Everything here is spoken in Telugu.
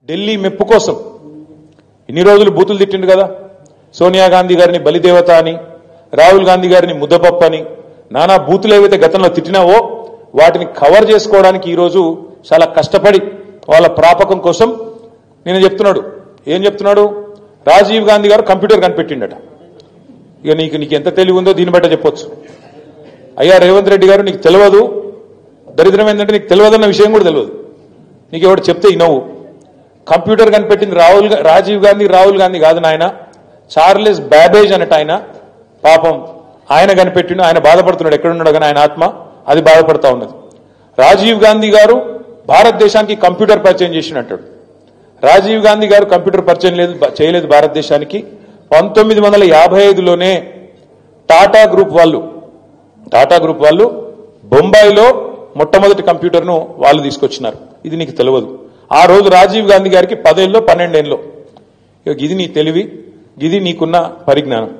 ఢిల్లీ మెప్పు కోసం ఇన్ని రోజులు బూతులు తిట్టిండు కదా. సోనియా గాంధీ గారిని బలిదేవత అని, రాహుల్ గాంధీ గారిని ముద్దపప్పు అని, నానా బూతులు ఏవైతే గతంలో తిట్టినావో వాటిని కవర్ చేసుకోవడానికి ఈరోజు చాలా కష్టపడి వాళ్ళ ప్రాపకం కోసం నేను చెప్తున్నాడు. ఏం చెప్తున్నాడు? రాజీవ్ గాంధీ గారు కంప్యూటర్ కనిపెట్టిండట. ఇక నీకు ఎంత తెలివి ఉందో దీన్ని బట్ట చెప్పొచ్చు. అయ్యా రేవంత్ రెడ్డి గారు, నీకు తెలియదు, దరిద్రం ఏంటంటే నీకు తెలియదన్న విషయం కూడా తెలియదు. నీకు ఎవడు చెప్తే ఇనవు. కంప్యూటర్ కనిపెట్టింది రాజీవ్ గాంధీ, రాహుల్ గాంధీ కాదు నాయన, చార్లెస్ బ్యాబేజ్ అన్నట్టు ఆయన. పాపం ఆయన కనిపెట్టిండు. ఆయన బాధపడుతున్నాడు, ఎక్కడున్నాడు కానీ ఆయన ఆత్మ అది బాధపడతా ఉన్నది. రాజీవ్ గాంధీ గారు భారతదేశానికి కంప్యూటర్ పరిచయం చేసినట్టాడు. రాజీవ్ గాంధీ గారు కంప్యూటర్ పరిచయం చేయలేదు భారతదేశానికి. 1955లోనే టాటా గ్రూప్ వాళ్ళు బొంబాయిలో మొట్టమొదటి కంప్యూటర్ను వాళ్ళు తీసుకొచ్చినారు. ఇది నీకు తెలియదు. ఆ రోజు రాజీవ్ గాంధీ గారికి 10 ఏళ్ళలో 12 ఏళ్ళలో. ఇది నీ తెలివి, ఇది నీకున్న పరిజ్ఞానం.